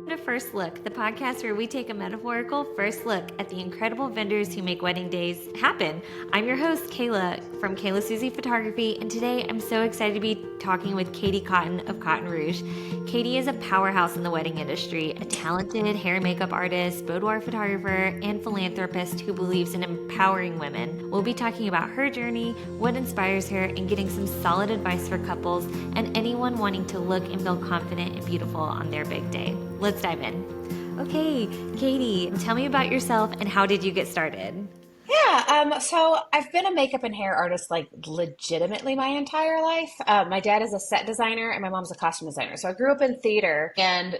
To First Look, the podcast where we take a metaphorical first look at the incredible vendors who make wedding days happen. I'm your host, Kayla, from Kayla Susie Photography, and today I'm so excited to be talking with Katie Cotton of Cotton Rouge. Katie is a powerhouse in the wedding industry, a talented hair and makeup artist, boudoir photographer, and philanthropist who believes in empowering women. We'll be talking about her journey, what inspires her, and getting some solid advice for couples and anyone wanting to look and feel confident and beautiful on their big day. Let's dive in. Okay, Katie, tell me about yourself and how did you get started? So I've been a makeup and hair artist like legitimately my entire life. My dad is a set designer and my mom's a costume designer. So I grew up in theater and,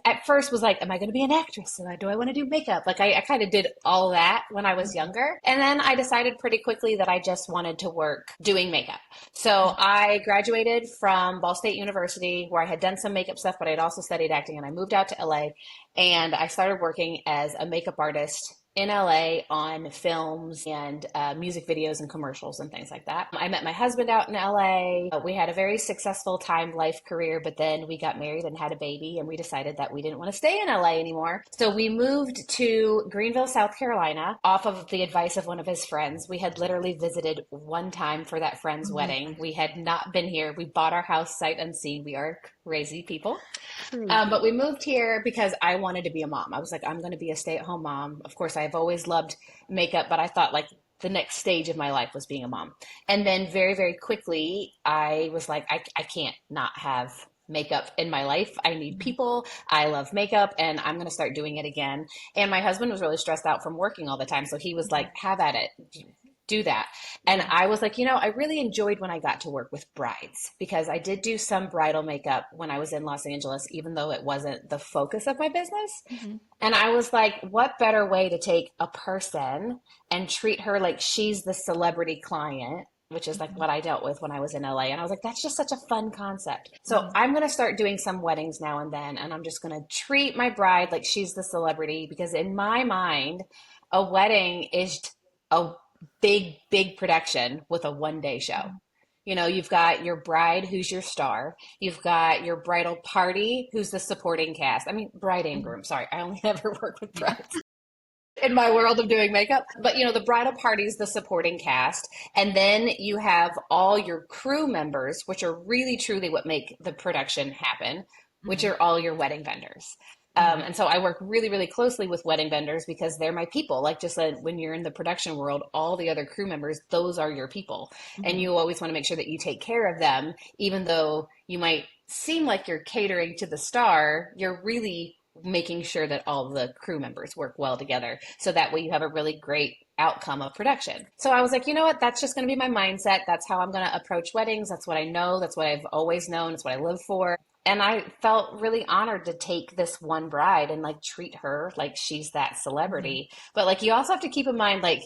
at first was like, am I going to be an actress? And do I want to do makeup? Like I kind of did all that when I was younger. And then I decided pretty quickly that I just wanted to work doing makeup. So I graduated from Ball State University where I had done some makeup stuff, but I'd also studied acting, and I moved out to LA and I started working as a makeup artist in LA on films and music videos and commercials and things like that. I met my husband out in LA. We had a very successful life career, but then we got married and had a baby, and we decided that we didn't want to stay in LA anymore. So we moved to Greenville, South Carolina, off of the advice of one of his friends. We had literally visited one time for that friend's wedding. We had not been here. We bought our house sight unseen. We are crazy people. But we moved here because I wanted to be a mom. I was like, I'm going to be a stay-at-home mom. Of course, I've always loved makeup, but I thought like the next stage of my life was being a mom. And then very, very quickly, I was like, I can't not have makeup in my life. I need people. I love makeup, and I'm going to start doing it again. And my husband was really stressed out from working all the time. So he was like, have at it. Do that. And I was like, I really enjoyed when I got to work with brides, because I did do some bridal makeup when I was in Los Angeles, even though it wasn't the focus of my business. And I was like, what better way to take a person and treat her like she's the celebrity client, which is like what I dealt with when I was in LA. And I was like, that's just such a fun concept. So I'm going to start doing some weddings now and then. And I'm just going to treat my bride like she's the celebrity, because in my mind, a wedding is a big production with a one-day show. You've got your bride, who's your star. You've got your bridal party, who's the supporting cast. I mean, bride and groom. Sorry, I only ever work with brides in my world of doing makeup. But, the bridal party is the supporting cast. And then you have all your crew members, which are really, truly what make the production happen, which are all your wedding vendors. And so I work really, really closely with wedding vendors because they're my people. Like just like when you're in the production world, all the other crew members, those are your people. And you always want to make sure that you take care of them, even though you might seem like you're catering to the star, you're really making sure that all the crew members work well together. So that way you have a really great outcome of production. So I was like, you know what, that's just going to be my mindset. That's how I'm going to approach weddings. That's what I know. That's what I've always known. It's what I live for. And I felt really honored to take this one bride and like treat her like she's that celebrity. But like, you also have to keep in mind, like,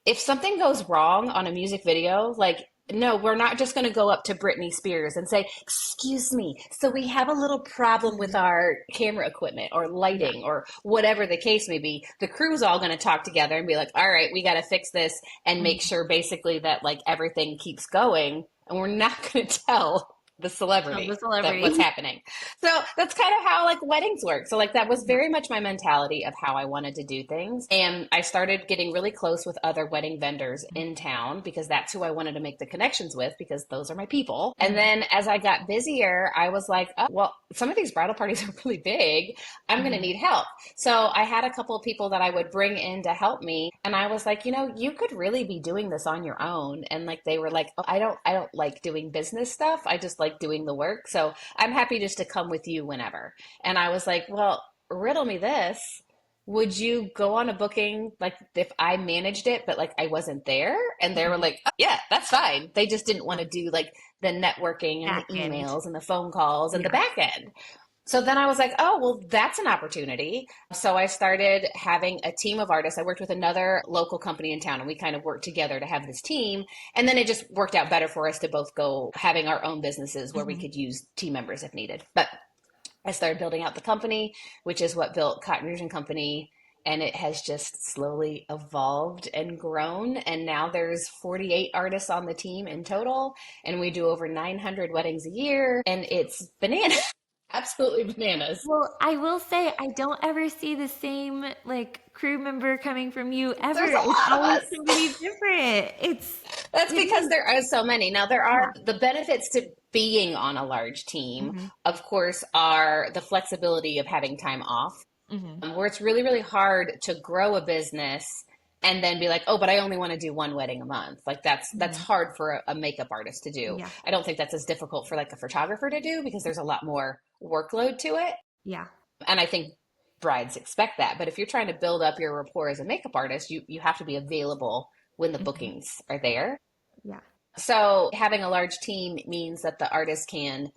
if something goes wrong on a music video, like, no, we're not just going to go up to Britney Spears and say, excuse me, so we have a little problem with our camera equipment or lighting or whatever the case may be. The crew's all going to talk together and be like, all right, we got to fix this and make sure basically that like everything keeps going. And we're not going to tell the celebrity that what's happening. So that's kind of how like weddings work. So like that was very much my mentality of how I wanted to do things. And I started getting really close with other wedding vendors in town because that's who I wanted to make the connections with, because those are my people. And then as I got busier, I was like, oh, well, some of these bridal parties are really big. I'm going to need help. So I had a couple of people that I would bring in to help me. And I was like, you could really be doing this on your own. And like, they were like, oh, I don't like doing business stuff. I just like doing the work. So I'm happy just to come with you whenever. And I was like, well, riddle me this. Would you go on a booking like if I managed it, but like I wasn't there? And they were like, oh, yeah, that's fine. They just didn't want to do like the networking and the emails and the phone calls and the back end. So then I was like, oh, well, that's an opportunity. So I started having a team of artists. I worked with another local company in town, and we kind of worked together to have this team. And then it just worked out better for us to both go having our own businesses where we could use team members if needed. But I started building out the company, which is what built Cotton Rouge and Company. And it has just slowly evolved and grown. And now there's 48 artists on the team in total. And we do over 900 weddings a year. And it's bananas. Absolutely bananas. Well, I will say I don't ever see the same like crew member coming from you ever. There's a It's lot of always us. somebody different. That's It because is. there are so many. Now, there are Yeah. the benefits to being on a large team, Hmm. of course, are the flexibility of having time off, Hmm. where it's really, really hard to grow a business and then be like, oh, but I only want to do one wedding a month. Like that's Hmm. hard for a makeup artist to do. Yeah. I don't think that's as difficult for like a photographer to do because there's a lot more workload to it. Yeah. And I think brides expect that. But if you're trying to build up your rapport as a makeup artist, you have to be available when the Hmm. bookings are there. Yeah. So having a large team means that the artist can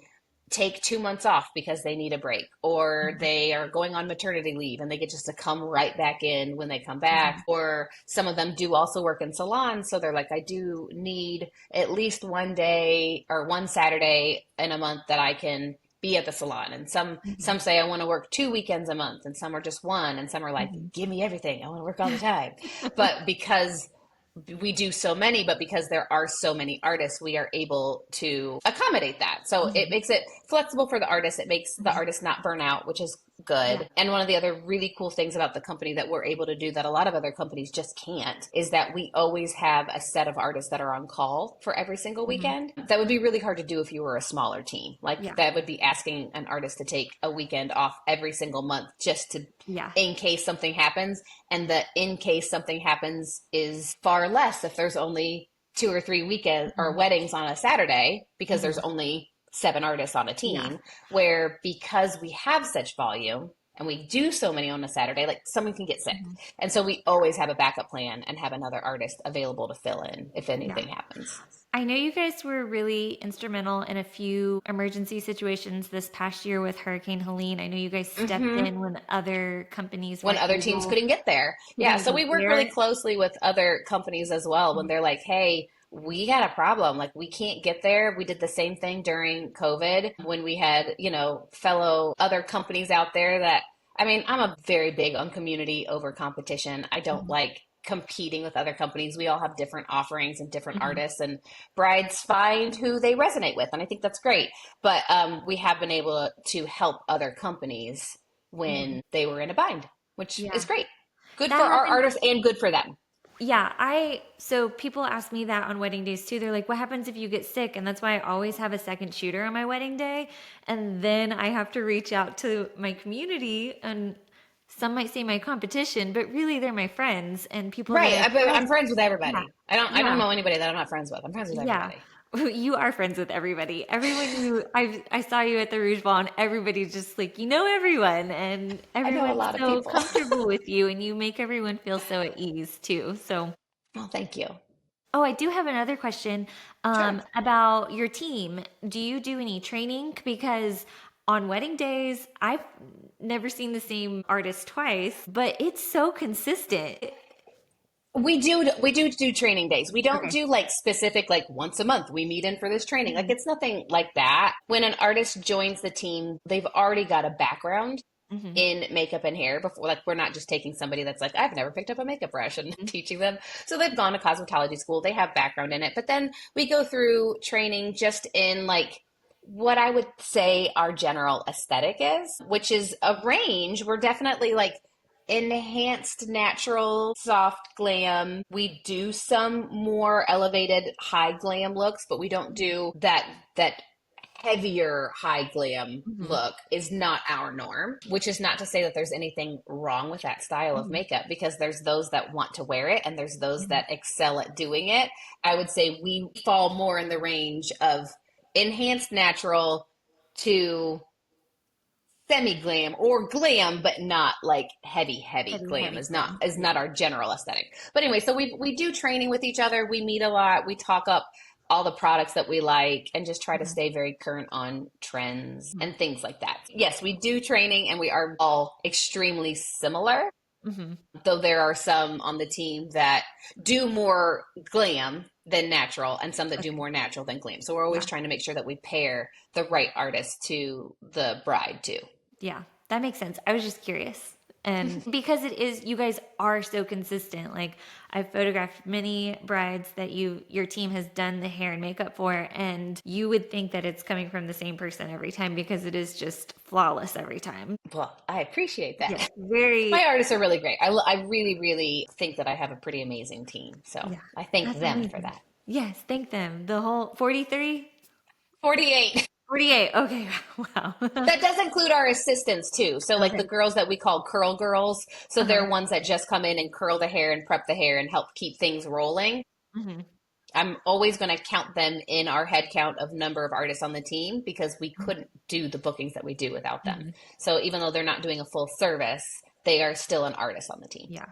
take 2 months off because they need a break, or Hmm. they are going on maternity leave and they get just to come right back in when they come back. Hmm. Or some of them do also work in salons. So they're like, I do need at least one day or one Saturday in a month that I can be at the salon. And some Hmm. say I want to work 2 weekends a month, and some are just one, and some are like, Hmm. give me everything. I want to work all the time. But because we do so many, but because there are so many artists, we are able to accommodate that. So it Hmm. makes it flexible for the artist. It makes the Hmm. artist not burn out, which is Yeah. good. And one of the other really cool things about the company that we're able to do that a lot of other companies just can't is that we always have a set of artists that are on call for every single Hmm. weekend. That would be really hard to do if you were a smaller team. Like Yeah. that would be asking an artist to take a weekend off every single month just to Yeah. in case something happens. And the in case something happens is far less if there's only 2 or 3 weekends or Hmm. weddings on a Saturday because there's Hmm. only 7 artists on a Yeah. team, where because we have such volume and we do so many on a Saturday, like someone can get sick. Hmm. And so we always have a backup plan and have another artist available to fill in if Yeah. anything happens. I know you guys were really instrumental in a few emergency situations this past year with Hurricane Helene. I know you guys stepped Mm-hmm. in when other companies When weren't other teams able couldn't get there. Yeah, couldn't so get we work really there. closely with other companies as well when they're like, hey, we got a problem. Like, we can't get there. We did the same thing during COVID when we had, fellow other companies out there that, I mean, I'm a very big on community over competition. I don't Hmm. like competing with other companies. We all have different offerings and different Hmm. artists, and brides find who they resonate with. And I think that's great. But we have been able to help other companies Hmm. when they were in a bind, which is Yeah. great. Good That for our happened. artists and good for them. Yeah, so people ask me that on wedding days too. They're like, "What happens if you get sick?" And that's why I always have a second shooter on my wedding day. And then I have to reach out to my community, and some might say my competition, but really they're my friends and people that Right. I I'm trust. friends with Yeah. everybody. I don't Yeah. know anybody that I'm not friends with. I'm friends with Yeah. everybody. You are friends with everybody. Everyone I saw you at the Rouge Ball, and everybody's just like, you know everyone, and I know a everyone's lot of so people. comfortable with you, and you make everyone feel so at ease too. So Well, thank you. oh, I do have another question Sure. about your team. Do you do any training? Because on wedding days, I've never seen the same artist twice, but it's so consistent. We do training days. We don't Okay. do like specific like once a month we meet in for this training. Like Hmm. it's nothing like that. When an artist joins the team, they've already got a background Hmm. in makeup and hair before. Like we're not just taking somebody that's like, I've never picked up a makeup brush and teaching them. So they've gone to cosmetology school, they have background in it. But then we go through training just in like what I would say our general aesthetic is, which is a range. We're definitely like enhanced natural soft glam. We do some more elevated high glam looks, but we don't do that heavier high glam Hmm. look is not our norm, which is not to say that there's anything wrong with that style of Hmm. makeup, because there's those that want to wear it and there's those Hmm. that excel at doing it. I would say we fall more in the range of enhanced natural to semi glam or glam, but not like heavy Heavy, glam heavy is not glam. is Yeah. not our general aesthetic. But anyway, so we do training with each other. We meet a lot. We talk up all the products that we like and just try to Hmm. stay very current on trends Hmm. and things like that. Yes, we do training and we are all extremely similar, Hmm. though there are some on the team that do more glam than natural and some that do Okay. more natural than glam. So we're always Yeah. trying to make sure that we pair the right artist to the bride too. Yeah. That makes sense. I was just curious. And because it is, you guys are so consistent. Like I've photographed many brides that your team has done the hair and makeup for, and you would think that it's coming from the same person every time because it is just flawless every time. Well, I appreciate Yeah, that. very. My artists are really great. I really, really think that I have a pretty amazing team. So Yeah, I thank that's them for amazing. that. Yes, thank them. The whole 43, 48. 48. Okay, wow. That does include our assistants too. So like the Okay. girls that we call curl girls. So Uh-huh. they're ones that just come in and curl the hair and prep the hair and help keep things rolling. Hmm. I'm always going to count them in our head count of number of artists on the team because we couldn't do the bookings that we do without them. Hmm. So even though they're not doing a full service, they are still an artist on the team. Yeah.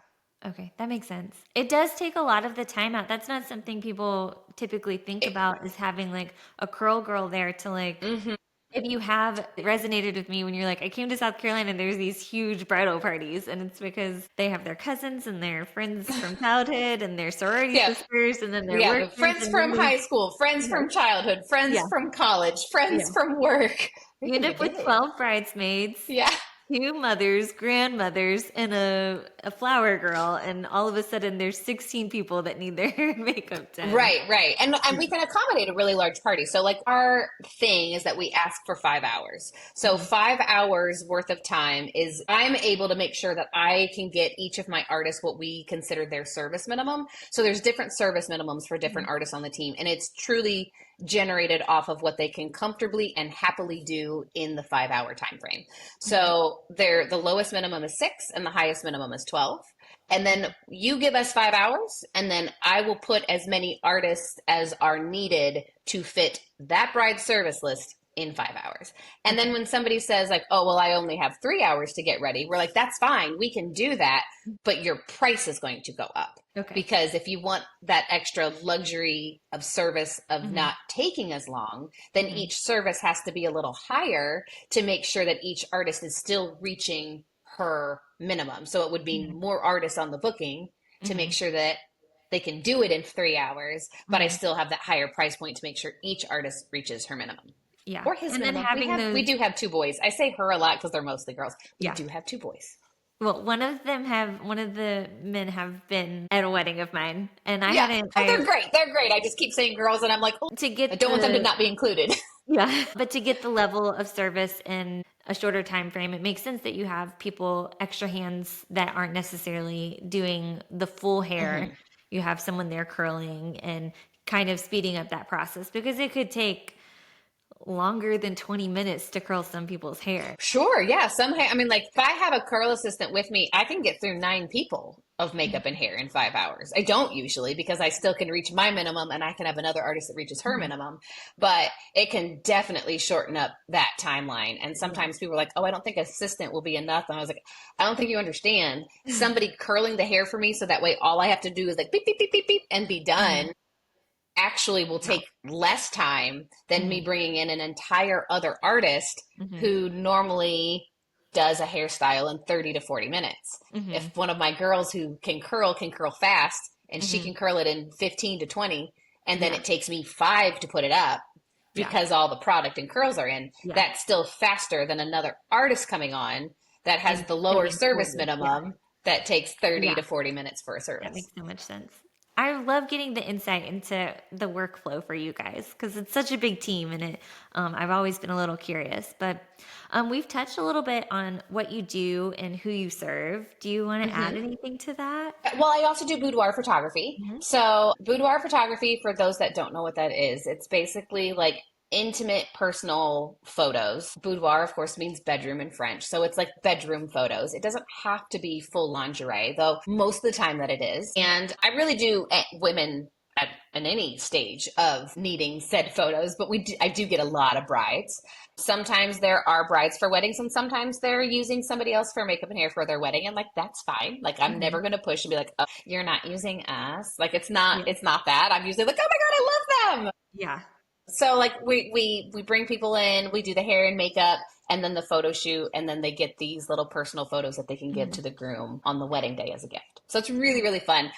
Okay, that makes sense. It does take a lot of the time out. That's not something people typically think about is having like a curl girl there to like Mhm. if you have it resonated with me when you're like, I came to South Carolina and there's these huge bridal parties, and it's because they have their cousins and their friends from childhood and their sorority Yeah. sisters, and then their Yeah. The workmates, friends and from then high school, friends yes, from childhood, friends yeah, from college, friends yeah. from work. We You end can up with begin it. 12 bridesmaids, Yeah. two mothers, grandmothers, and a flower girl, and all of a sudden there's 16 people that need their hair and makeup done. Right, right. And we can accommodate a really large party. So like our thing is that we ask for 5 hours. So Mhm. 5 hours worth of time is I'm able to make sure that I can get each of my artists what we consider their service minimum. So there's different service minimums for different Mhm. artists on the team. And it's truly generated off of what they can comfortably and happily do in the 5 hour time frame. Mhm. So the lowest minimum is 6 and the highest minimum is 12. And then you give us 5 hours, and then I will put as many artists as are needed to fit that bride service list in 5 hours. And then Okay. when somebody says, like, oh, well, I only have 3 hours to get ready, we're like, that's fine. We can do that, but your price is going to go up. Okay. Because if you want that extra luxury of service of Hmm. not taking as long, then Hmm. each service has to be a little higher to make sure that each artist is still reaching her minimum. So it would mean Hmm. more artists on the booking to make Hmm. sure that they can do it in 3 hours, but I Hmm. still have that higher price point to make sure each artist reaches her minimum Yeah. or his And then minimum. having We those, do have two boys. I say her a lot because they're mostly girls. We yeah. do have two boys. Well, one of the men have been at a wedding of mine, and I Yeah. hadn't, Oh, I, they're great. They're great. I just keep saying girls, and I'm like, oh, to I get don't want them to the, not be included. yeah, but to get the level of service in a shorter time frame, it makes sense that you have people, extra hands that aren't necessarily doing the full hair. Mhm. You have someone there curling and kind of speeding up that process because it could take longer than 20 minutes to curl some people's hair. Sure, yeah. Somehow, I mean, like if I have a curl assistant with me, I can get through 9 people of makeup and hair in 5 hours. I don't usually because I still can reach my minimum and I can have another artist that reaches her Mhm. minimum, but it can definitely shorten up that timeline. And Yeah. sometimes people are like, oh, I don't think assistant will be enough. And I was like, I don't think you understand. Somebody curling the hair for me so that way all I have to do is like beep, beep, beep, beep, beep, and be Mhm. done actually will Yeah. take less time than me Mhm. bringing in an entire other artist Mhm. who normally does a hairstyle in 30 to 40 minutes. Mhm. If one of my girls who can curl fast and she Mhm. can curl it in 15 to 20 and then Yeah. it takes me 5 to put it up Yeah. because all the product and curls are in, Yeah. that's still faster than another artist coming on that has And the lower doing service 40. Yeah. minimum that takes 30 Yeah. to 40 minutes for a That service. makes so much sense. I love getting the insight into the workflow for you guys because it's such a big team, and I've always been a little curious. But we've touched a little bit on what you do and who you serve. Do you want to add Mhm. anything to that? Well, I also do boudoir photography. Hmm. So, boudoir photography, for those that don't know what that is, it's basically like intimate personal photos. Boudoir, of course, means bedroom in French. So, it's like bedroom photos. It doesn't have to be full lingerie, though most of the time that it is. And I really do women at any stage of needing said photos, but I do get a lot of brides. Sometimes there are brides for weddings, and sometimes they're using somebody else for makeup and hair for their wedding, and like that's fine. Like I'm Hmm. never going to push and be like, oh, you're not using us. Like Yeah. it's not that. I'm usually like, oh my god, I love them. Yeah. So like we bring people in, we do the hair and makeup, and then the photo shoot, and then they get these little personal photos that they can give Hmm. to the groom on the wedding day as a gift. So it's really really fun.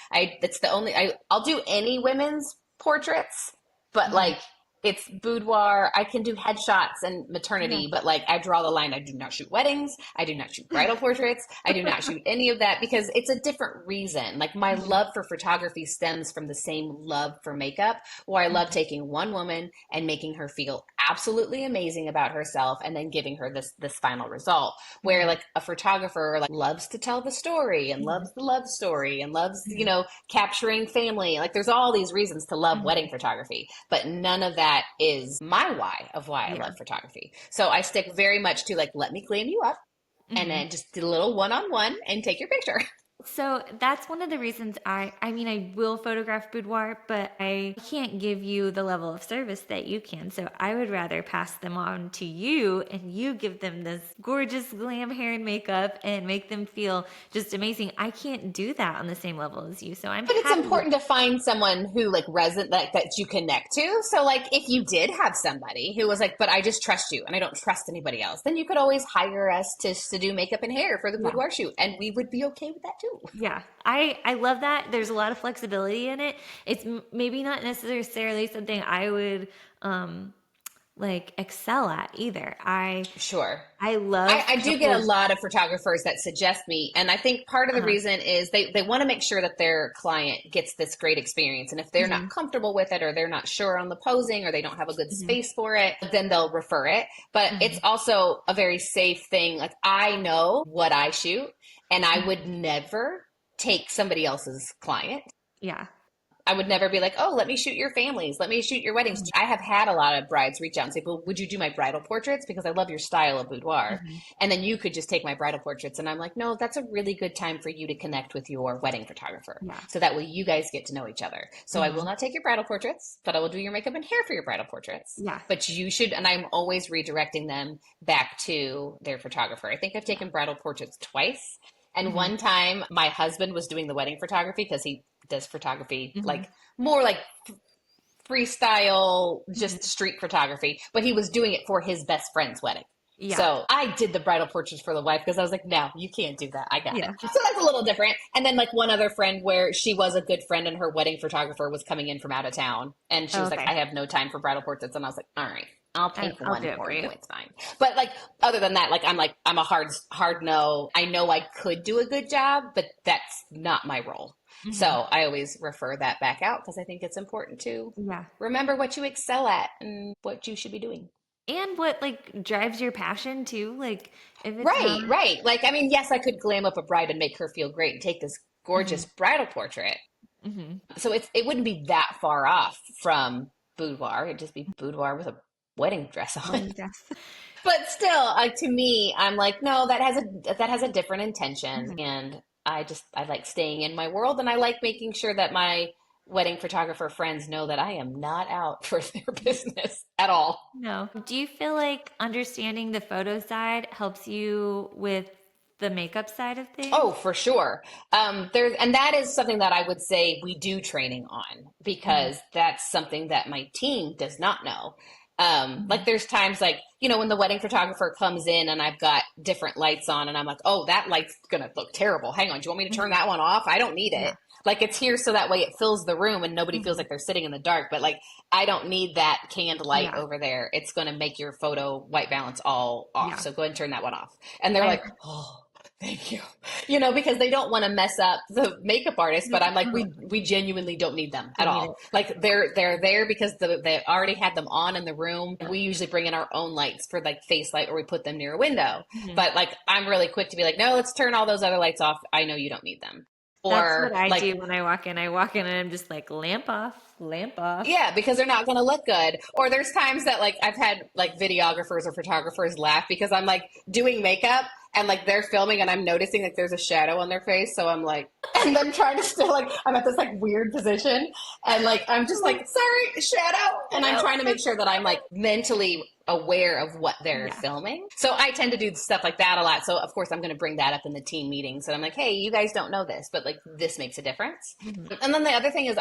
I'll do any women's portraits, but Hmm. like It's boudoir. I can do headshots and maternity, but like I draw the line. I do not shoot weddings. I do not shoot bridal portraits. I do not shoot any of that because it's a different reason. Like my love for photography stems from the same love for makeup, where I love taking one woman and making her feel absolutely amazing about herself and then giving her this final result. Where like a photographer like loves to tell the story and loves the love story and loves, capturing family. Like there's all these reasons to love wedding photography, but none of that is my why of why I love photography. So I stick very much to like, let me glam you up and then just do a little one-on-one and take your picture. So that's one of the reasons I will photograph boudoir, but I can't give you the level of service that you can. So I would rather pass them on to you and you give them this gorgeous glam hair and makeup and make them feel just amazing. I can't do that on the same level as you. So But it's important to find someone who like that you connect to. So like if you did have somebody who was like, but I just trust you and I don't trust anybody else, then you could always hire us to do makeup and hair for the boudoir shoot. And we would be okay with that too. Yeah, I love that. There's a lot of flexibility in it. It's maybe not necessarily something I would like excel at either. Sure. I love I do get a lot of photographers that suggest me. And I think part of the reason is they want to make sure that their client gets this great experience. And if they're not comfortable with it or they're not sure on the posing or they don't have a good space for it, then they'll refer it. But it's also a very safe thing. Like I know what I shoot and I would never take somebody else's client. Yeah. I would never be like, oh, let me shoot your families. Let me shoot your weddings. I have had a lot of brides reach out and say, well, would you do my bridal portraits? Because I love your style of boudoir. And then you could just take my bridal portraits. And I'm like, no, that's a really good time for you to connect with your wedding photographer. Yeah. So that way you guys get to know each other. So I will not take your bridal portraits, but I will do your makeup and hair for your bridal portraits. Yeah. But you should, and I'm always redirecting them back to their photographer. I think I've taken bridal portraits twice. And one time my husband was doing the wedding photography because he does photography like more like freestyle, just street photography, but he was doing it for his best friend's wedding. Yeah. So I did the bridal portraits for the wife because I was like, no, you can't do that. I got it. So that's a little different. And then like one other friend where she was a good friend and her wedding photographer was coming in from out of town. And she was like, I have no time for bridal portraits. And I was like, all right, I'll take one for you. It's fine. But like, other than that, like, I'm a hard no. I know I could do a good job, but that's not my role. So I always refer that back out because I think it's important to remember what you excel at and what you should be doing. And what like drives your passion too. Like if it's right. Like, I mean, yes, I could glam up a bride and make her feel great and take this gorgeous bridal portrait. So it wouldn't be that far off from boudoir. It'd just be boudoir with a wedding dress on. But still, to me, I'm like, no, that has a different intention. And I like staying in my world, and I like making sure that my wedding photographer friends know that I am not out for their business at all. No. Do you feel like understanding the photo side helps you with the makeup side of things? Oh, for sure. And that is something that I would say we do training on because that's something that my team does not know. Like there's times like, when the wedding photographer comes in and I've got different lights on and I'm like, oh, that light's going to look terrible. Hang on. Do you want me to turn that one off? I don't need it. Like it's here so that way it fills the room and nobody feels like they're sitting in the dark. But like, I don't need that canned light over there. It's going to make your photo white balance all off. So go ahead and turn that one off. And they're like, oh, thank you. Because they don't want to mess up the makeup artist, but I'm like, we genuinely don't need them at all. Like they're there because they already had them on in the room. We usually bring in our own lights for like face light or we put them near a window. But like, I'm really quick to be like, no, let's turn all those other lights off. I know you don't need them. That's what I do when I walk in. I walk in and I'm just like, lamp off. Yeah, because they're not going to look good. Or there's times that like I've had like videographers or photographers laugh because I'm like doing makeup and like they're filming and I'm noticing like there's a shadow on their face. So I'm like, and I'm trying to still like, I'm at this like weird position and like, I'm just like, sorry, shadow. And I'm trying to make sure that I'm like mentally aware of what they're Yeah. filming. So I tend to do stuff like that a lot. So of course I'm going to bring that up in the team meetings. And I'm like, hey, you guys don't know this, but like this makes a difference. Mhm. And then the other thing is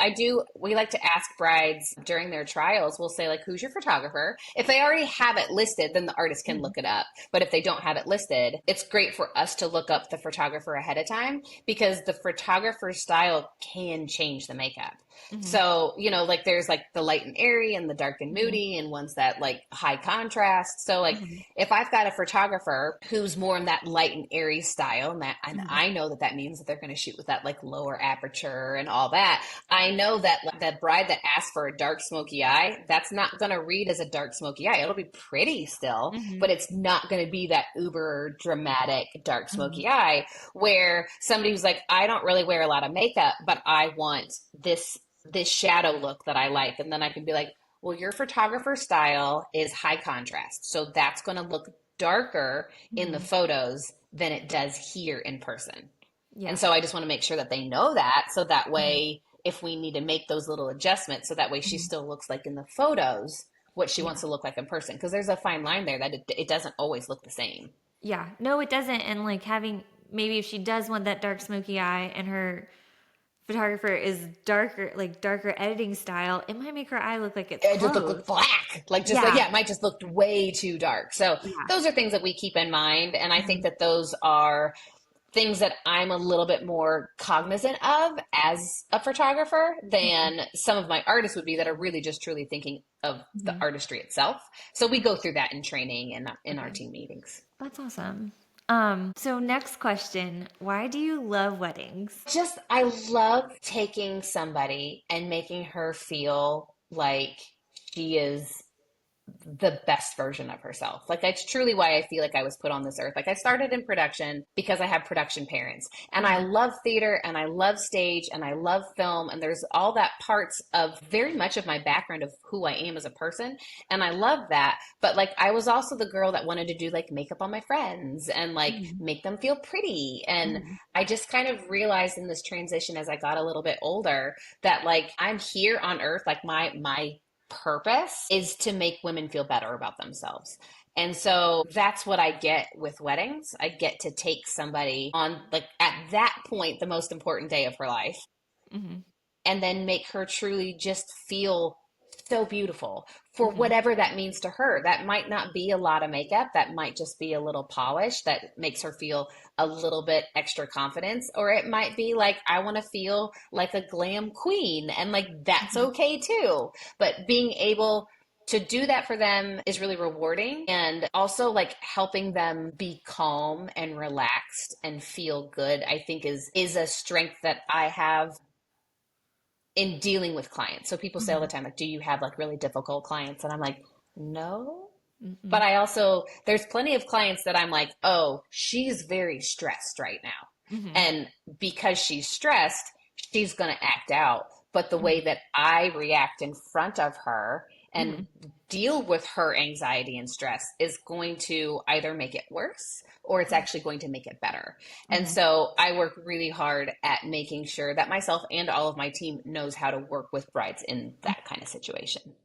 we like to ask brides during their trials, we'll say like, who's your photographer? If they already have it listed, then the artist can look it up. But if they don't have it listed, it's great for us to look up the photographer ahead of time because the photographer's style can change the makeup. Mhm. So, like there's like the light and airy and the dark and moody and ones that like high contrast. So like Mhm. if I've got a photographer who's more in that light and airy style and Mhm. I know that means that they're going to shoot with that like lower aperture and all that. I know that that bride that asks for a dark smoky eye, that's not going to read as a dark smoky eye. It'll be pretty still, Mhm. but it's not going to be that uber dramatic dark Mhm. smoky eye where somebody who's like, I don't really wear a lot of makeup, but I want this shadow look that I like. And then I can be like, well, your photographer style is high contrast. So that's going to look darker in the Mhm. photos than it does here in person. And Yeah. so I just want to make sure that they know that. So that Mhm. way, if we need to make those little adjustments, so that way she Mhm. still looks like in the photos what she Yeah. wants to look like in person. Because there's a fine line there that it doesn't always look the same. Yeah. No, it doesn't. And like having maybe if she does want that dark smoky eye and her photographer is darker, like darker editing style, it might make her eye look like it's It just look closed. black, like just like Yeah. yeah, it might just look way too dark. So Yeah. those are things that we keep in mind, and I think Mhm. that those are things that I'm a little bit more cognizant of as a photographer Mhm. than some of my artists would be that are really just truly thinking of the Mhm. artistry itself. So we go through that in training and in our Okay. team meetings. That's awesome. So next question, why do you love weddings? Just, I love taking somebody and making her feel like she is the best version of herself. Like that's truly why I feel like I was put on this earth. Like I started in production because I have production parents and I Mhm. love theater and I love stage and I love film and there's all that parts of very much of my background of who I am as a person and I love that. But like I was also the girl that wanted to do like makeup on my friends and like Mhm. make them feel pretty and Mhm. I just kind of realized in this transition as I got a little bit older that like I'm here on earth like my purpose is to make women feel better about themselves. And so that's what I get with weddings. I get to take somebody on, like, at that point, the most important day of her life, Mhm. and then make her truly just feel so beautiful for Mhm. whatever that means to her. That might not be a lot of makeup. That might just be a little polish that makes her feel a little bit extra confidence. Or it might be like, I want to feel like a glam queen. And like, that's Mhm. okay too. But being able to do that for them is really rewarding and also like helping them be calm and relaxed and feel good I think is a strength that I have in dealing with clients. So people say all the Mhm. time, like, do you have like really difficult clients? And I'm like, no. But Mhm. I also, there's plenty of clients that I'm like, oh, she's very stressed right now. Mhm. And because she's stressed, she's going to act out. But the way Mhm. that I react in front of her and Mhm. deal with her anxiety and stress is going to either make it worse or it's actually going to make it better. And Mhm. so I work really hard at making sure that myself and all of my team knows how to work with brides in that kind of situation.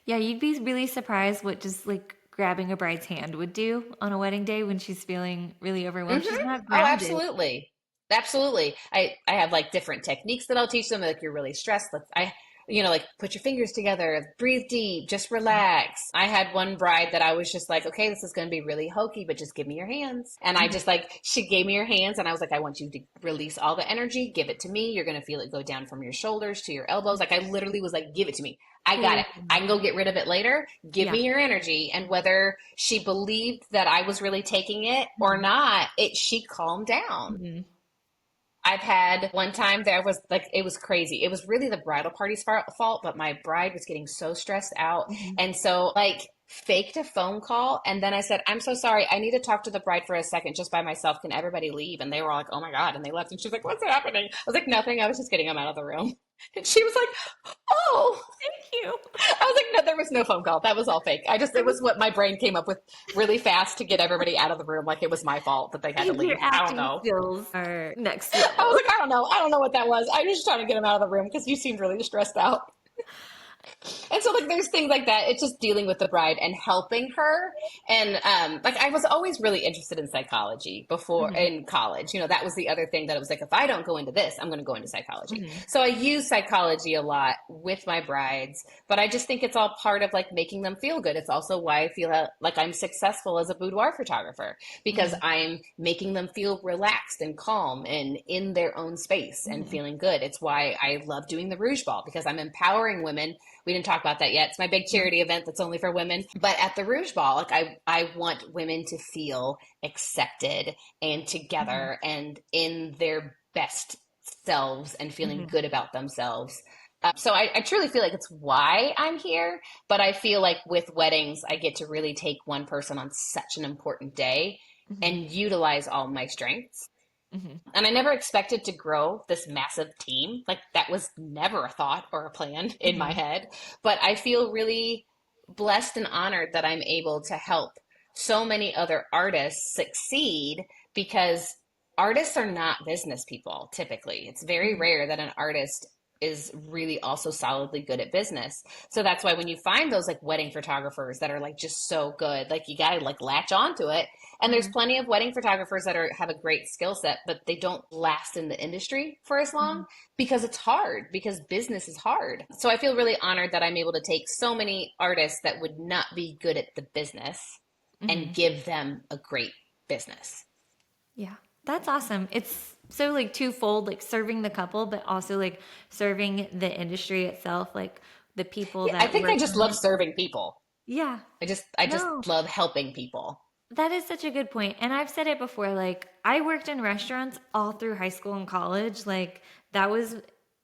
Yeah, you'd be really surprised what just like grabbing a bride's hand would do on a wedding day when she's feeling really overwhelmed. She's not Oh, grounded. absolutely. Absolutely. I have like different techniques that I'll teach them. Like you're really stressed. Like put your fingers together, breathe deep, just relax. I had one bride that I was just like, okay, this is going to be really hokey, but just give me your hands. And I Mhm. just like, she gave me her hands and I was like, I want you to release all the energy. Give it to me. You're going to feel it go down from your shoulders to your elbows. Like I literally was like, give it to me. I got it. I can go get rid of it later. Give Yeah. me your energy. And whether she believed that I was really taking it or Mhm. not, she calmed down. Mhm. I've had one time there was like, it was crazy. It was really the bridal party's fault, but my bride was getting so stressed out. Mhm. And so, like, faked a phone call. And then I said, I'm so sorry. I need to talk to the bride for a second just by myself. Can everybody leave? And they were all like, oh my God. And they left. And she's like, what's happening? I was like, nothing. I was just getting them out of the room. And she was like, oh. Thank you. I was like, no, there was no phone call. That was all fake. It was what my brain came up with really fast to get everybody out of the room. Like it was my fault that they had to Your leave. I don't acting know. skills are next I was level. like, I don't know. I don't know what that was. I was just trying to get him out of the room because you seemed really stressed out. And so like there's things like that. It's just dealing with the bride and helping her. And like I was always really interested in psychology before Hmm. in college. You know, that was the other thing that I was like, if I don't go into this, I'm going to go into psychology. Hmm. So I use psychology a lot with my brides, but I just think it's all part of like making them feel good. It's also why I feel like I'm successful as a boudoir photographer because Hmm. I'm making them feel relaxed and calm and in their own space and Hmm. feeling good. It's why I love doing the Rouge Ball because I'm empowering women. We didn't talk about that yet. It's my big charity event that's only for women. But at the Rouge Ball, like I want women to feel accepted and Hmm. together and in their best selves and feeling Hmm. good about themselves. So I truly feel like it's why I'm here. But I feel like with weddings, I get to really take one person on such an important day Hmm. and utilize all my strengths. Hmm. And I never expected to grow this massive team. Like that was never a thought or a plan in my Hmm. head. But I feel really blessed and honored that I'm able to help so many other artists succeed because artists are not business people typically. It's very Hmm. rare that an artist is really also solidly good at business. So that's why when you find those like wedding photographers that are like just so good, like you got to like latch onto it. And there's Hmm. plenty of wedding photographers that have a great skill set, but they don't last in the industry for as long because it's hard, because business is hard. So I feel really honored that I'm able to take so many artists that would not be good at the business and Hmm. give them a great business. Yeah, that's awesome. It's so like twofold, like serving the couple, but also like serving the industry itself, like the people Yeah, I that think I work just in love it. serving people. Yeah. I just No, love helping people. that is such a good point. And I've said it before, like I worked in restaurants all through high school and college. Like that was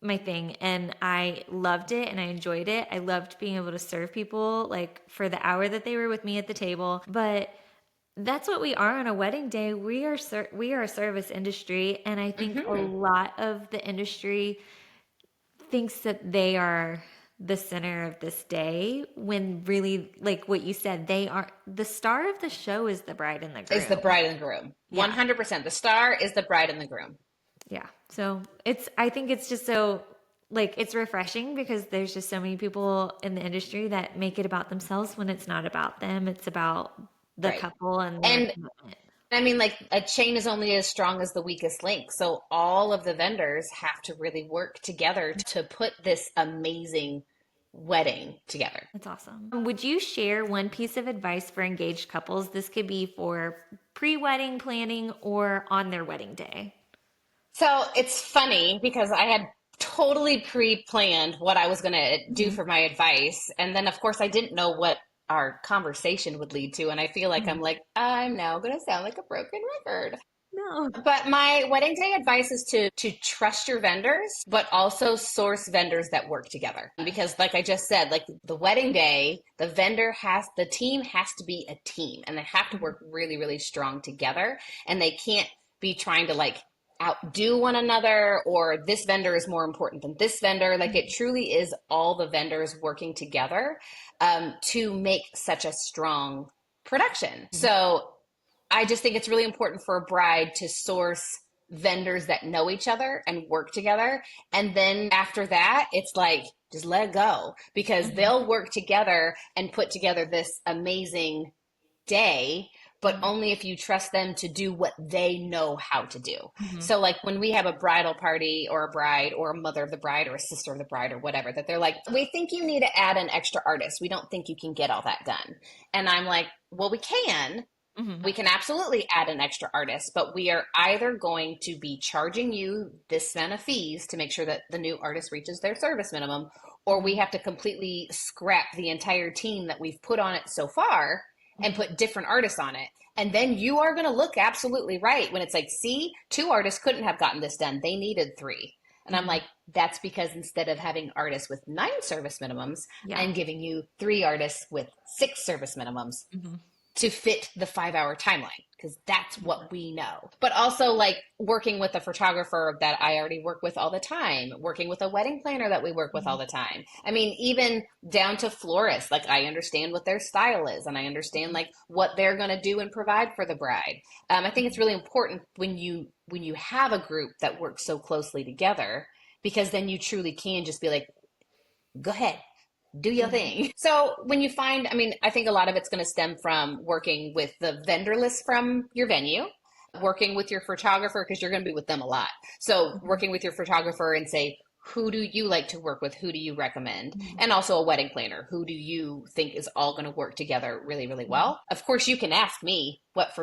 my thing and I loved it and I enjoyed it. I loved being able to serve people like for the hour that they were with me at the table. But that's what we are on a wedding day. We are a service industry, and I think a Hmm. lot of the industry thinks that they are the center of this day when really, like what you said, they are the star of the show is the bride and the Is the groom. bride and groom. Yeah. 100%. The star is the bride and the groom. Yeah. So I think it's just so, like, it's refreshing because there's just so many people in the industry that make it about themselves when it's not about them. It's about the Right. couple and their And commitment. I mean, like a chain is only as strong as the weakest link. So all of the vendors have to really work together to put this amazing wedding together. That's awesome. Would you share one piece of advice for engaged couples? This could be for pre wedding planning or on their wedding day. So it's funny because I had totally pre-planned what I was going to do Hmm. for my advice. And then, of course, I didn't know what our conversation would lead to. And I feel like Hmm. I'm now going to sound like a broken record. No. But my wedding day advice is to trust your vendors, but also source vendors that work together. Because like I just said, like the wedding day, the team has to be a team and they have to work really, really strong together. And they can't be trying to like outdo one another or this vendor is more important than this vendor. Like it truly is all the vendors working together to make such a strong production. So I just think it's really important for a bride to source vendors that know each other and work together. And then after that, it's like, just let it go because Hmm. they'll work together and put together this amazing day, but Hmm. only if you trust them to do what they know how to do. Hmm. So, like when we have a bridal party or a bride or a mother of the bride or a sister of the bride or whatever, that they're like, we think you need to add an extra artist. We don't think you can get all that done. And I'm like, well, we can. Hmm. We can absolutely add an extra artist, but we are either going to be charging you this amount of fees to make sure that the new artist reaches their service minimum, or we Hmm. have to completely scrap the entire team that we've put on it so far and Hmm. put different artists on it. And then you are going to look absolutely right when it's like, see, two artists couldn't have gotten this done. They needed three. And I'm Hmm. like, that's because instead of having artists with 9 service minimums, Yeah. I'm giving you 3 artists with 6 service minimums Hmm. to fit the 5 hour timeline because that's what we know. But also, like working with a photographer that I already work with all the time, working with a wedding planner that we work with all the time. I mean, even down to florists, like I understand what their style is and I understand like what they're going to do and provide for the bride. I think it's really important when you have a group that works so closely together because then you truly can just be like, go ahead, do your thing. So when you find, I mean, I think a lot of it's going to stem from working with the vendor list from your venue, working with your photographer, because you're going to be with them a lot. So working with your photographer and say, who do you like to work with? Who do you recommend? And also a wedding planner. Who do you think is all going to work together really, really well? Of course, you can ask me what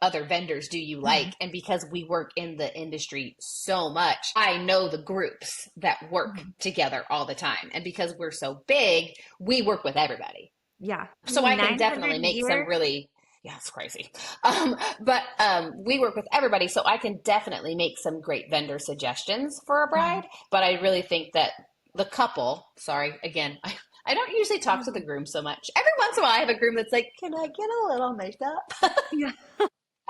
other vendors do you like? And because we work in the industry so much, I know the groups that work together all the time. And because we're so big, we work with everybody. Yeah. So I can definitely make some really, yeah, it's crazy. But we work with everybody, so I can definitely make some great vendor suggestions for a bride. But I really think that the couple, sorry, again, I don't usually talk to the groom so much. Every once in a while, I have a groom that's like, can I get a little makeup? Yeah.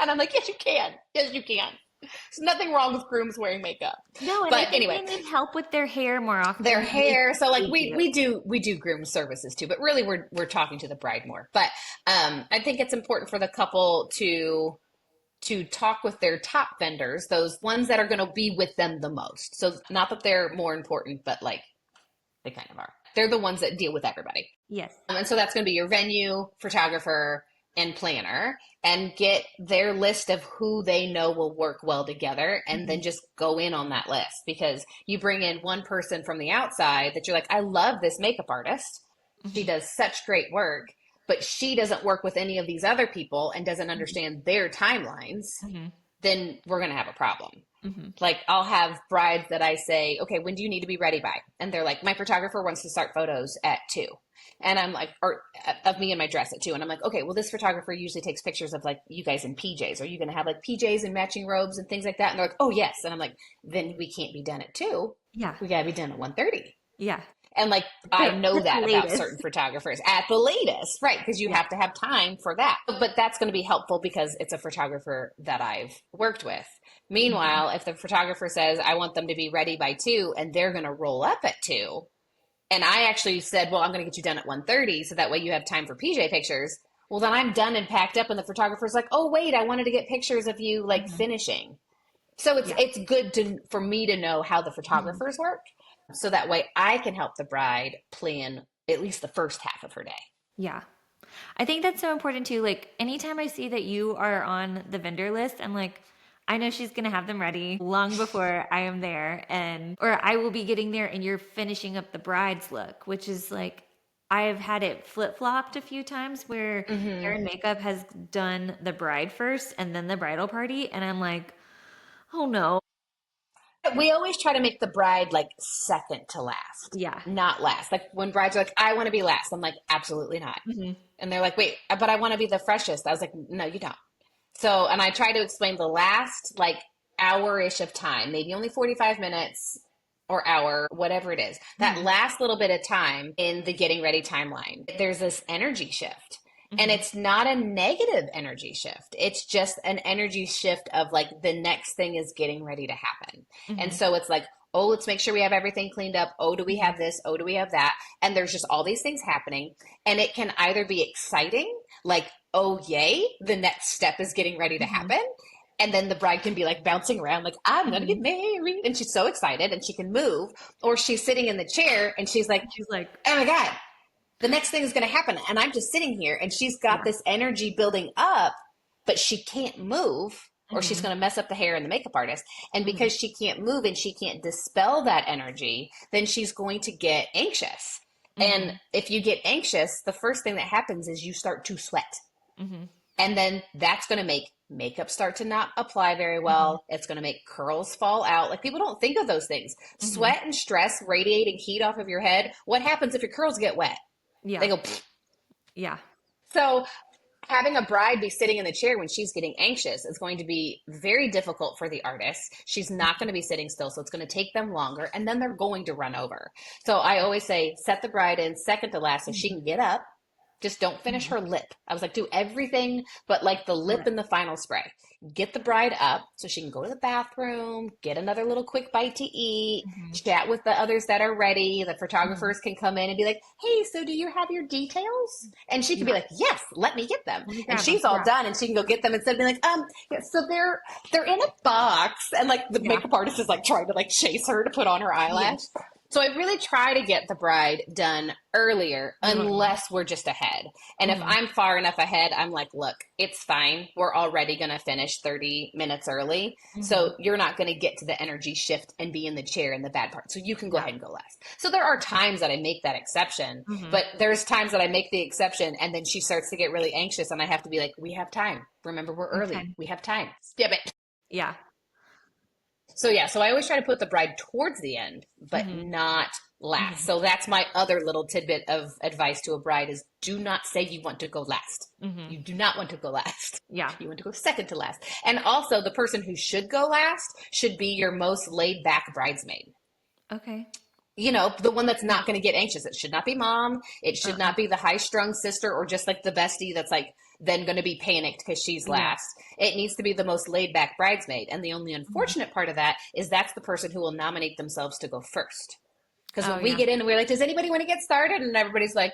And I'm like, yes, you can. Yes, you can. There's nothing wrong with grooms wearing makeup. No, and but I think anyway, they need help with their hair more often. Their hair. So like we do groom services too, but really we're talking to the bride more. But I think it's important for the couple to talk with their top vendors, those ones that are going to be with them the most. So not that they're more important, but like they kind of are. They're the ones that deal with everybody. Yes. And so that's going to be your venue, photographer, and planner, and get their list of who they know will work well together, and then just go in on that list. Because you bring in one person from the outside that you're like, I love this makeup artist. She does such great work, but she doesn't work with any of these other people and doesn't understand their timelines, then we're going to have a problem. Like I'll have brides that I say, okay, when do you need to be ready by? And they're like, my photographer wants to start photos at 2. And I'm like, or of me in my dress at 2. And I'm like, okay, well, this photographer usually takes pictures of like you guys in PJs. Are you going to have like PJs and matching robes and things like that? And they're like, oh yes. And I'm like, then we can't be done at 2. Yeah. We got to be done at 1:30. Yeah. And like, I know that about certain photographers at the latest, right? Because you have to have time for that. But that's going to be helpful because it's a photographer that I've worked with. Meanwhile, if the photographer says, I want them to be ready by 2 and they're going to roll up at 2, and I actually said, well, I'm going to get you done at 1:30 so that way you have time for PJ pictures. Well, then I'm done and packed up and the photographer's like, oh, wait, I wanted to get pictures of you like finishing. So it's good for me to know how the photographers work. So that way I can help the bride plan at least the first half of her day. Yeah. I think that's so important too. Like anytime I see that you are on the vendor list, I'm like, I know she's going to have them ready long before I am there, or I will be getting there and you're finishing up the bride's look, which is like, I've had it flip-flopped a few times where hair and makeup has done the bride first and then the bridal party. And I'm like, oh no. We always try to make the bride like second to last. Yeah. Not last. Like when brides are like, I want to be last. I'm like, absolutely not. And they're like, wait, but I want to be the freshest. I was like, no, you don't. So, and I try to explain the last like hour-ish of time, maybe only 45 minutes or hour, whatever it is. That last little bit of time in the getting ready timeline, there's this energy shift. And it's not a negative energy shift. It's just an energy shift of like the next thing is getting ready to happen. And so it's like, oh, let's make sure we have everything cleaned up. Oh, do we have this? Oh, do we have that? And there's just all these things happening. And it can either be exciting, like, oh, yay, the next step is getting ready to happen. And then the bride can be like bouncing around like, I'm going to get married. And she's so excited and she can move. Or she's sitting in the chair and she's like, oh my God, the next thing is going to happen. And I'm just sitting here and she's got this energy building up, but she can't move or she's going to mess up the hair and the makeup artist. And because she can't move and she can't dispel that energy, then she's going to get anxious. And if you get anxious, the first thing that happens is you start to sweat. And then that's going to make makeup start to not apply very well. It's going to make curls fall out. Like people don't think of those things. Sweat and stress radiating heat off of your head. What happens if your curls get wet? Yeah. They go, pfft. Yeah. So having a bride be sitting in the chair when she's getting anxious is going to be very difficult for the artist. She's not going to be sitting still, so it's going to take them longer, and then they're going to run over. So I always say, set the bride in second to last so she can get up. Just don't finish her lip. I was like, do everything but like the lip and the final spray. Get the bride up so she can go to the bathroom, get another little quick bite to eat, chat with the others that are ready. The photographers can come in and be like, hey, so do you have your details? And she can be like, yes, let me get them. And she's all done and she can go get them instead of being like, yeah, so they're in a box. And like the makeup artist is like trying to like chase her to put on her eyelash. So I really try to get the bride done earlier Mhm. unless we're just ahead. And if Mhm. I'm far enough ahead, I'm like, look, it's fine. We're already going to finish 30 minutes early. So Mhm. you're not going to get to the energy shift and be in the chair in the bad part. So you can go Yeah. ahead and go last. So there are times that I make that exception, Mhm. but there's times that I make the exception and then she starts to get really anxious and I have to be like, we have time. Remember, we're early. Okay. We have time. Skip it. Yeah. So yeah, so I always try to put the bride towards the end, but Mhm. not last. Mhm. So that's my other little tidbit of advice to a bride is do not say you want to go last. Mhm. You do not want to go last. Yeah. You want to go second to last. And also the person who should go last should be your most laid back bridesmaid. Okay. You know, the one that's Yeah. not going to get anxious. It should not be mom. It should Uh-uh. not be the high strung sister or just like the bestie that's like then going to be panicked because she's Yeah. last. It needs to be the most laid back bridesmaid. And the only Mhm. unfortunate part of that is that's the person who will nominate themselves to go first. Because Oh when we yeah. get in and we're like, does anybody want to get started? And everybody's like,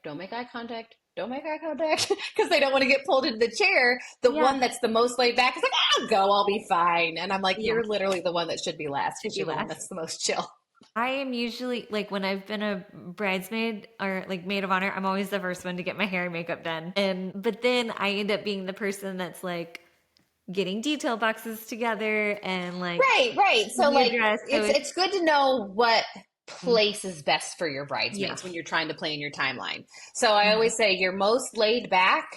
don't make eye contact. Don't make eye contact because they don't want to get pulled into the chair. The Yeah. one that's the most laid back is like, I'll go, I'll be fine. And I'm like, Yeah. you're literally the one that should be last Should because be you're the one last. that's the most chill. I am usually like when I've been a bridesmaid or like maid of honor, I'm always the first one to get my hair and makeup done. And but then I end up being the person that's like getting detail boxes together and like Right, right. So getting a like dress. So it's good to know what mm, place is best for your yeah. bridesmaids when you're trying to plan your timeline. So I Mhm. always say your most laid back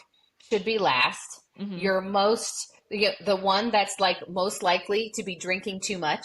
should be last. Mhm. Your most the one that's like most likely to be drinking too much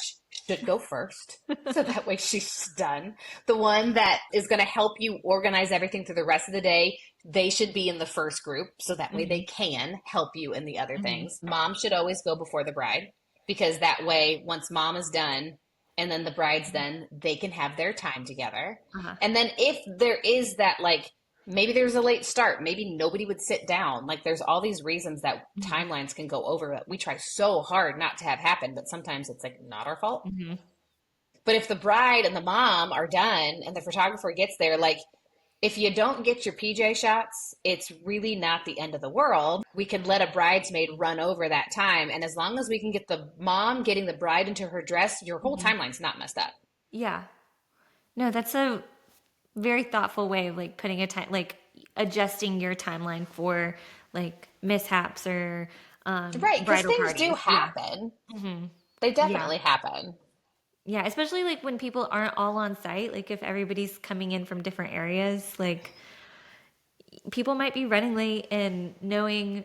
should go first. So that way she's done. The one that is going to help you organize everything through the rest of the day, they should be in the first group. So that way they Mhm. can help you in the other Mhm. things. Mom should always go before the bride because that way, once mom is done and then the bride's done, they can have their time together. Uh-huh. And then if there is that, like, maybe there's a late start, maybe nobody would sit down. Like, there's all these reasons that Mhm. timelines can go over that we try so hard not to have happen, but sometimes it's like not our fault. Mhm. But if the bride and the mom are done and the photographer gets there, like, if you don't get your PJ shots, it's really not the end of the world. We can let a bridesmaid run over that time. And as long as we can get the mom getting the bride into her dress, your whole Mhm. timeline's not messed up. Yeah. No, that's a very thoughtful way of like putting a time, like adjusting your timeline for like mishaps or Right. Because bridal things do parties. Yeah. happen. Hmm. They Yeah. definitely happen. Yeah. Especially like when people aren't all on site, like if everybody's coming in from different areas, like people might be running late and knowing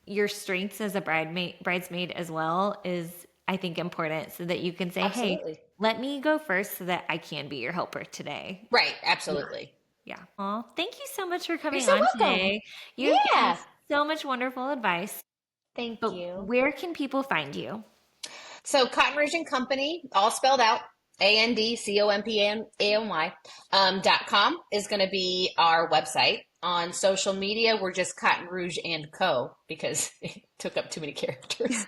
your strengths as a bridesmaid as well is, I think, important so that you can say, hey, Absolutely. let me go first so that I can be your helper today. Right. Yeah. Absolutely. Yeah. Aw, thank you so much for You're coming so on welcome. today. You've given Yeah. us so much wonderful advice. Thank But you. where can people find you? So Cotton Rouge and Company, all spelled out, ANDCOMPANY, .com is going to be our website. On social media, we're just Cotton Rouge and Co. because it took up too many characters.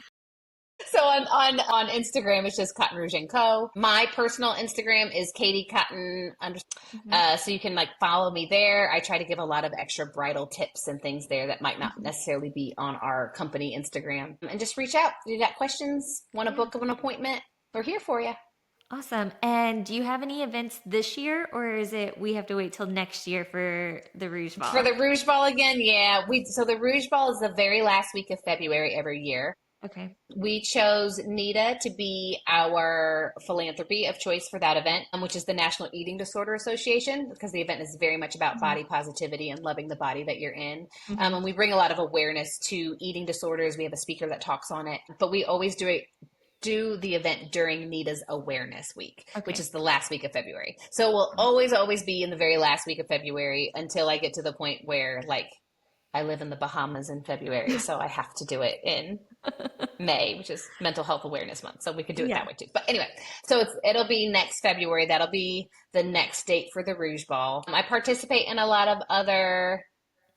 So on Instagram, it's just Cotton Rouge and Co. My personal Instagram is Katie Cotton. Mhm. So you can like follow me there. I try to give a lot of extra bridal tips and things there that might not Mhm. necessarily be on our company Instagram. And just reach out. If you got questions, want to Yeah. book an appointment, we're here for you. Awesome. And do you have any events this year, or is it we have to wait till next year for the Rouge For Ball? the Rouge Ball again, yeah. So the Rouge Ball is the very last week of February every year. Okay. We chose NITA to be our philanthropy of choice for that event, which is the National Eating Disorder Association, because the event is very much about Mhm. body positivity and loving the body that you're in. Mhm. And we bring a lot of awareness to eating disorders. We have a speaker that talks on it, but we always do the event during NITA's Awareness Week, which Okay. is the last week of February. So we'll always be in the very last week of February until I get to the point where like I live in the Bahamas in February, so I have to do it in May, which is Mental Health Awareness Month. So we could do it Yeah. that way too. But anyway, so it'll be next February. That'll be the next date for the Rouge Ball. I participate in a lot of other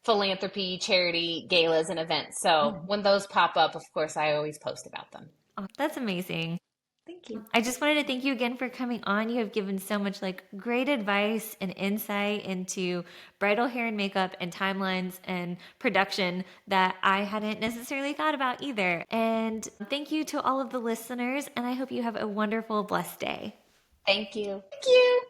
philanthropy, charity galas and events. So Mhm. when those pop up, of course, I always post about them. Oh, that's amazing. Thank you. I just wanted to thank you again for coming on. You have given so much like great advice and insight into bridal hair and makeup and timelines and production that I hadn't necessarily thought about either. And thank you to all of the listeners, and I hope you have a wonderful, blessed day. Thank you. Thank you.